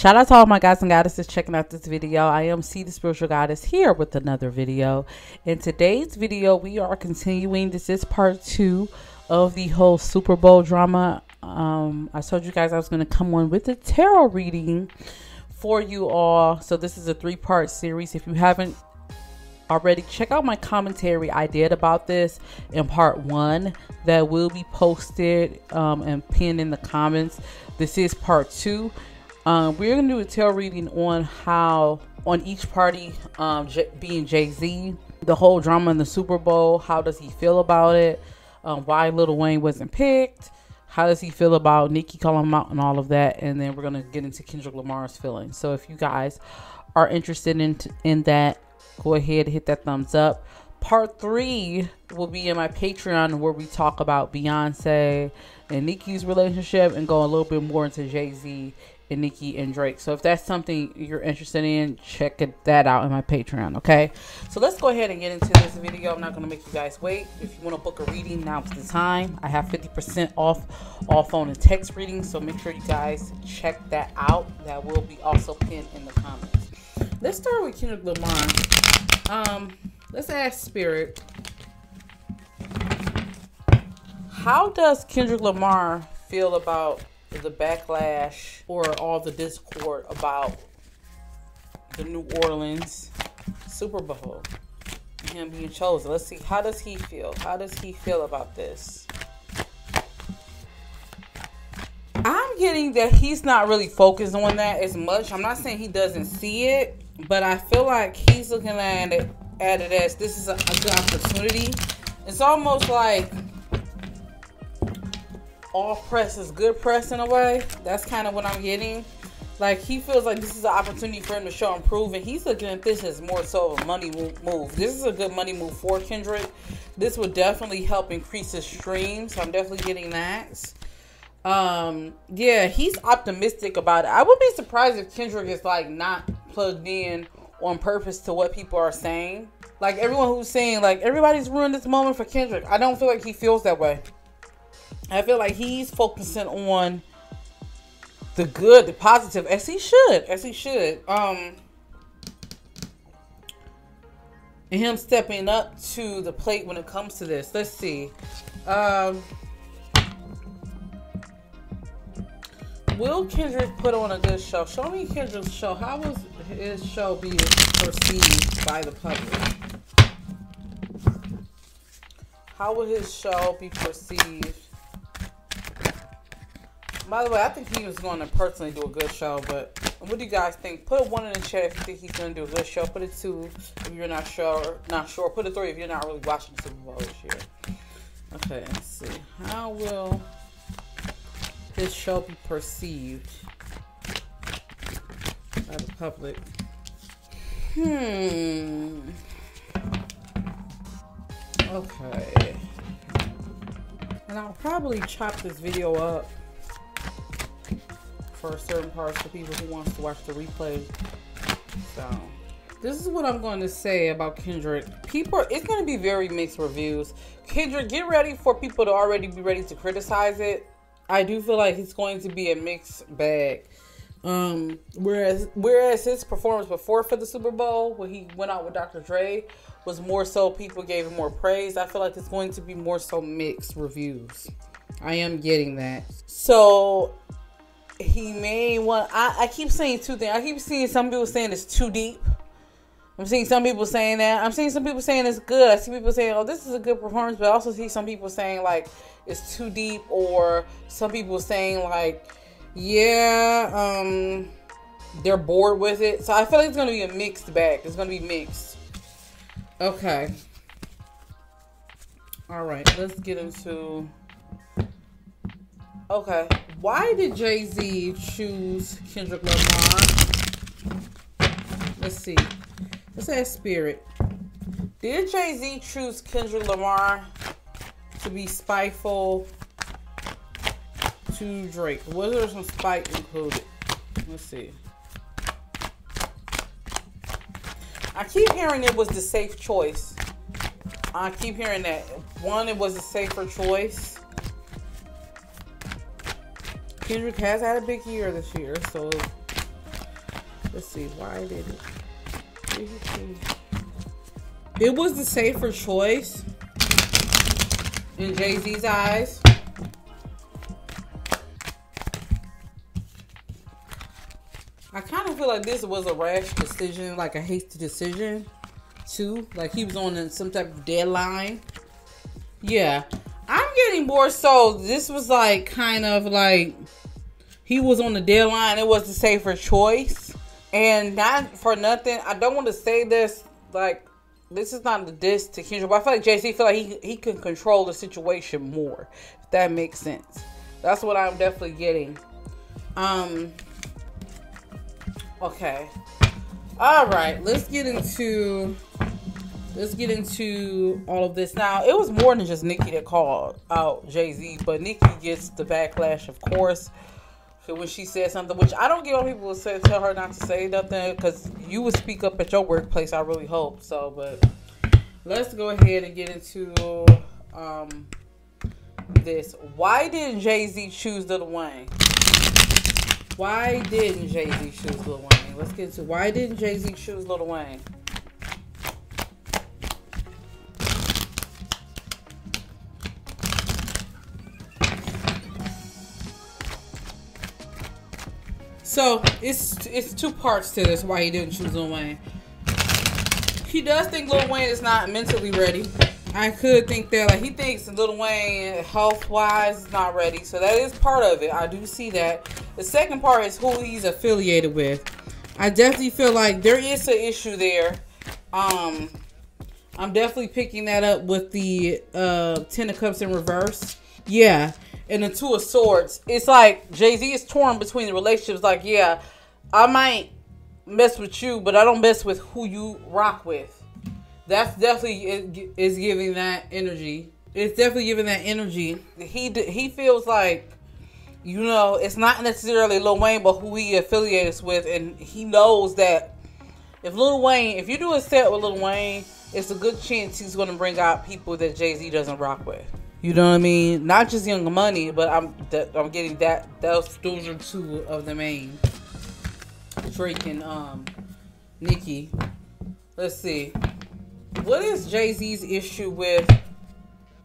Shout out to all my guys and goddesses checking out this video. I am C, the spiritual goddess, here with another video. In today's video, we are continuing. This is part 2 of the whole Super Bowl drama. I told you guys I was going to come on with a tarot reading for you all. So this is a 3-part series. If you haven't already, check out my commentary I did about this in part 1 that will be posted and pinned in the comments. This is part 2. We're going to do a tarot reading on how, on each party being Jay-Z, the whole drama in the Super Bowl, how does he feel about it, why Lil Wayne wasn't picked, how does he feel about Nicki calling him out and all of that, and then we're going to get into Kendrick Lamar's feelings. So if you guys are interested in that, go ahead and hit that thumbs up. Part 3 will be in my Patreon where we talk about Beyonce and Nicki's relationship and go a little bit more into Jay-Z and Nicki and Drake. So if that's something you're interested in, check that out in my Patreon, okay? So let's go ahead and get into this video. I'm not going to make you guys wait. If you want to book a reading, now's the time. I have 50% off all phone and text readings, so make sure you guys check that out. That will be also pinned in the comments. Let's start with Kendrick Lamar. Let's ask Spirit. How does Kendrick Lamar feel about the backlash or all the discord about the New Orleans Super Bowl and him being chosen? Let's see. How does he feel? How does he feel about this? I'm getting that he's not really focused on that as much. I'm not saying he doesn't see it, but I feel like he's looking at it as this is a good opportunity. It's almost like all press is good press in a way. That's kind of what I'm getting. Like, he feels like this is an opportunity for him to show and prove, and he's looking at this as more so a money move. This is a good money move for Kendrick. This would definitely help increase his streams. So I'm definitely getting that. Yeah, he's optimistic about it. I would be surprised if Kendrick is like not plugged in on purpose to what people are saying. Like, everyone who's saying like everybody's ruined this moment for Kendrick, I don't feel like he feels that way. I feel like he's focusing on the good, the positive, as he should. And him stepping up to the plate when it comes to this. Let's see. Will Kendrick put on a good show? Show me Kendrick's show. How was his show being perceived by the public? How will his show be perceived? By the way, I think he was going to personally do a good show, but what do you guys think? Put a 1 in the chat if you think he's going to do a good show. Put a 2 if you're not sure. Put a 3 if you're not really watching the Super Bowl this year. Okay, let's see. How will his show be perceived by the public? Okay. And I'll probably chop this video up for certain parts for people who wants to watch the replay. So this is what I'm going to say about Kendrick. It's going to be very mixed reviews. Kendrick, get ready for people to already be ready to criticize it. I do feel like it's going to be a mixed bag. Whereas his performance before for the Super Bowl, when he went out with Dr. Dre, was more so people gave him more praise. I feel like it's going to be more so mixed reviews. I am getting that. So he may want. I keep saying 2 things. I keep seeing some people saying it's too deep. I'm seeing some people saying that. I'm seeing some people saying it's good. I see people saying, oh, this is a good performance. But I also see some people saying, like, it's too deep. Or some people saying, like, yeah, they're bored with it. So I feel like it's going to be a mixed bag. It's going to be mixed. Okay. All right. Let's get into... Okay. Why did Jay-Z choose Kendrick Lamar? Let's see. Let's ask Spirit. Did Jay-Z choose Kendrick Lamar to be spiteful to Drake? Was there some spite included? Let's see. I keep hearing it was the safe choice. I keep hearing that. One, it was a safer choice. Kendrick has had a big year this year, so Let's see, why did it was the safer choice in Jay-Z's eyes. I kind of feel like this was a rash decision, like a hasty decision too. Like he was on some type of deadline. Yeah, I'm getting more so this was like kind of like he was on the deadline. It was the safer choice. And not for nothing, I don't want to say this, like, this is not a diss to Kendrick, but I feel like Jay-Z feel like he can control the situation more, if that makes sense. That's what I'm definitely getting. Okay. All right, let's get into all of this. Now, it was more than just Nicki that called out Jay-Z, but Nicki gets the backlash, of course, when she said something, which I don't get on people who tell her not to say nothing, because you would speak up at your workplace, I really hope so. But let's go ahead and get into this. Why didn't Jay-Z choose Lil Wayne? Why didn't Jay-Z choose Lil Wayne? Let's get into why didn't Jay-Z choose Lil Wayne? So it's two parts to this. Why he didn't choose Lil Wayne? He does think Lil Wayne is not mentally ready. I could think that, like, he thinks Lil Wayne health wise is not ready. So that is part of it. I do see that. The second part is who he's affiliated with. I definitely feel like there is an issue there. I'm definitely picking that up with the Ten of Cups in reverse. Yeah. And the Two of Swords. It's like Jay-Z is torn between the relationships. Like, yeah, I might mess with you, but I don't mess with who you rock with. That's definitely is giving that energy. It's definitely giving that energy. He feels like, you know, it's not necessarily Lil Wayne, but who he affiliates with. And he knows that if you do a set with Lil Wayne, it's a good chance he's going to bring out people that Jay-Z doesn't rock with. You know what I mean? Not just Young Money, but I'm getting that. Those are two of the main. Drake and Nicki. Let's see. What is Jay-Z's issue with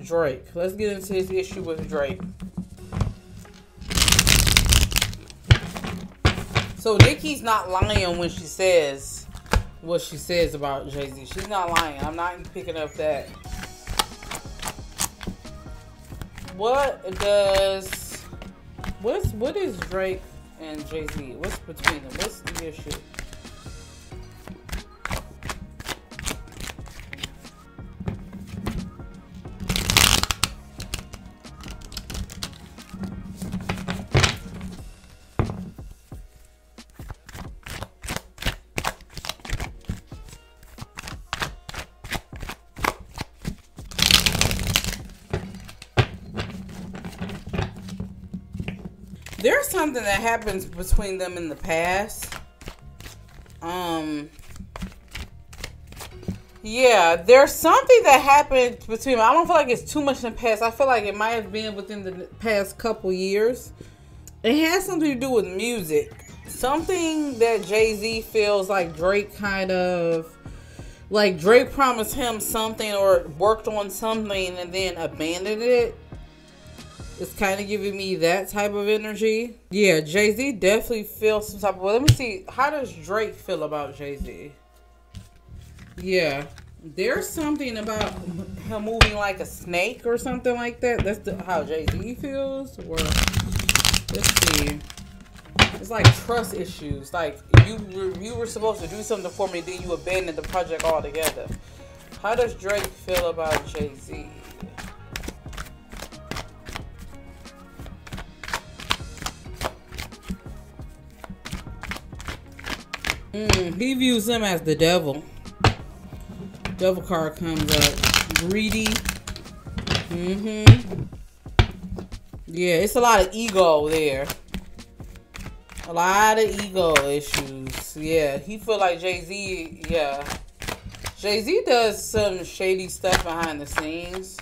Drake? Let's get into his issue with Drake. So Nicki's not lying when she says what she says about Jay-Z. She's not lying. I'm not picking up that. What is Drake and Jay-Z? What's between them? What's the issue? There's something that happens between them in the past. Yeah, there's something that happened between them. I don't feel like it's too much in the past. I feel like it might have been within the past couple years. It has something to do with music. Something that Jay-Z feels like Drake kind of, like Drake promised him something or worked on something and then abandoned it. It's kind of giving me that type of energy. Yeah, Jay-Z definitely feels some type of... Well, let me see. How does Drake feel about Jay-Z? Yeah. There's something about him moving like a snake or something like that. That's how Jay-Z feels. Or, let's see. It's like trust issues. Like, you were supposed to do something for me, then you abandoned the project altogether. How does Drake feel about Jay-Z? He views him as the devil. Devil card comes up. Greedy. Yeah, it's a lot of ego there. A lot of ego issues. Yeah, he feel like Jay-Z, yeah. Jay-Z does some shady stuff behind the scenes.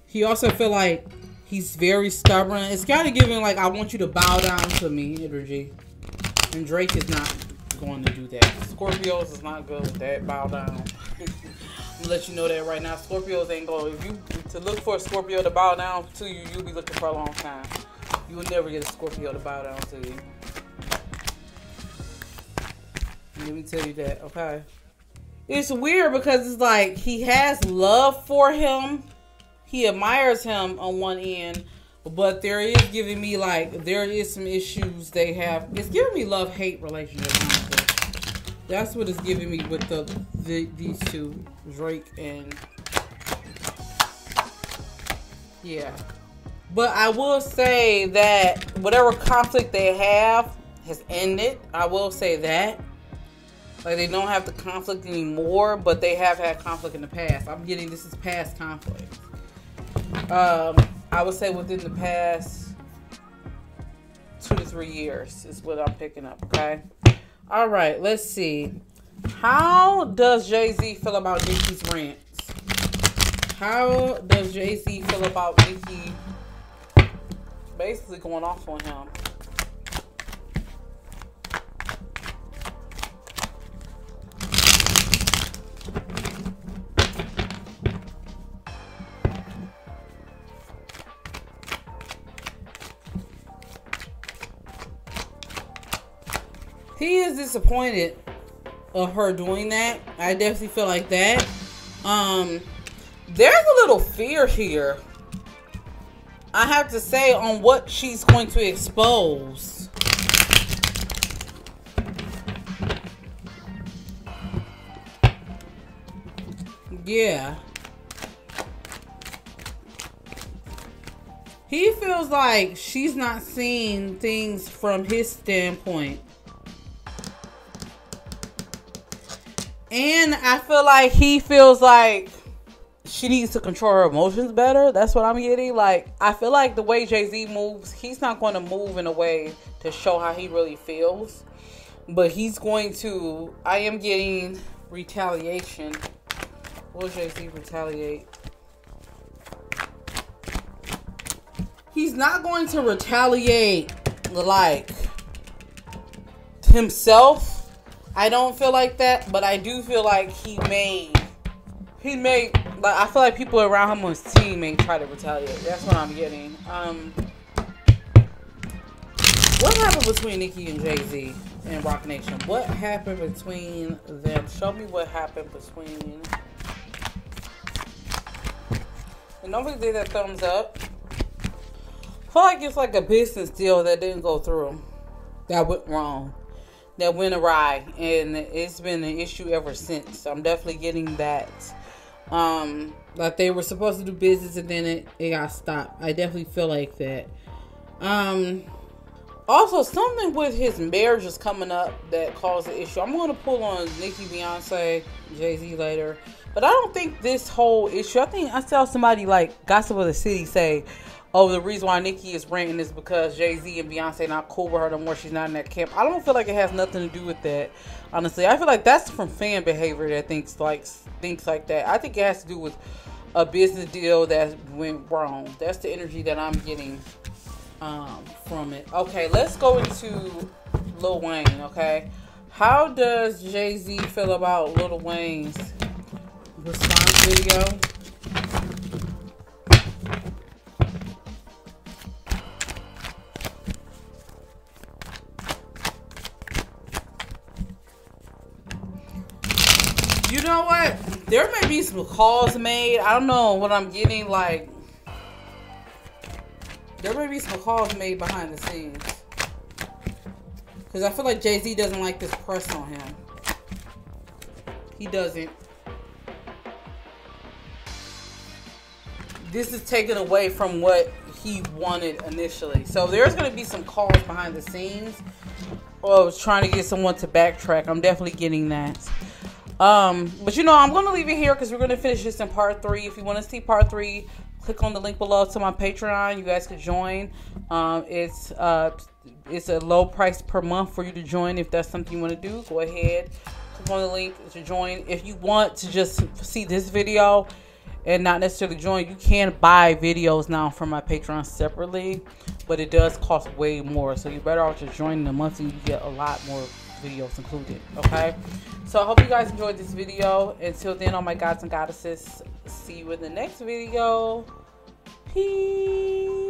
He also feel like He's very stubborn. It's kind of giving like, I want you to bow down to me energy. And Drake is not going to do that. Scorpios is not good with that. Bow down. I'm gonna let you know that right now. Scorpios ain't going. If you to look for a Scorpio to bow down to you, you'll be looking for a long time. You will never get a Scorpio to bow down to you. Let me tell you that, okay? It's weird because it's like he has love for him. He admires him on one end, but there is giving me like, there is some issues they have. It's giving me love-hate relationship. Honestly. That's what it's giving me with these two, Drake and yeah. But I will say that whatever conflict they have has ended. I will say that. Like, they don't have the conflict anymore, but they have had conflict in the past. I'm getting this is past conflict. I would say within the past 2 to 3 years is what I'm picking up, okay? All right, let's see. How does Jay-Z feel about Nicki's rants? How does Jay-Z feel about Nicki basically going off on him? He is disappointed of her doing that. I definitely feel like that. There's a little fear here, I have to say, on what she's going to expose. Yeah. He feels like she's not seeing things from his standpoint. And I feel like he feels like she needs to control her emotions better. That's what I'm getting. Like, I feel like the way Jay-Z moves, he's not going to move in a way to show how he really feels. But he's going to, I am getting retaliation. Will Jay-Z retaliate? He's not going to retaliate like himself. I don't feel like that, but I do feel like he may, like, I feel like people around him on his team may try to retaliate. That's what I'm getting. What happened between Nicki and Jay-Z and Roc Nation? What happened between them? Show me what happened between. And don't forget that thumbs up. I feel like it's like a business deal that didn't go through. That went wrong. That went awry, and it's been an issue ever since. I'm definitely getting that. Like they were supposed to do business and then it got stopped. I definitely feel like that. Also, something with his marriage is coming up that caused the issue. I'm going to pull on Nicki, Beyonce, Jay-Z later. But I don't think this whole issue, I think I saw somebody like Gossip of the City say, oh, the reason why Nicki is ranting is because Jay-Z and Beyonce not cool with her no more. She's not in that camp. I don't feel like it has nothing to do with that. Honestly, I feel like that's from fan behavior that thinks like that. I think it has to do with a business deal that went wrong. That's the energy that I'm getting from it. Okay, let's go into Lil Wayne. Okay, how does Jay-Z feel about Lil Wayne's response video? You know what? There may be some calls made. I don't know what I'm getting. Like, there may be some calls made behind the scenes. Because I feel like Jay-Z doesn't like this press on him. He doesn't. This is taken away from what he wanted initially. So there's going to be some calls behind the scenes. Or I was trying to get someone to backtrack. I'm definitely getting that. But you know, I'm going to leave it here because we're going to finish this in part 3. If you want to see part 3, click on the link below to my Patreon. You guys could join. It's a low price per month for you to join. If that's something you want to do, go ahead. Click on the link to join. If you want to just see this video and not necessarily join. You can buy videos now from my Patreon separately, but it does cost way more. So you're better off just joining the monthly. You get a lot more videos included. Okay, so I hope you guys enjoyed this video. Until then, all my gods and goddesses, see you in the next video. Peace.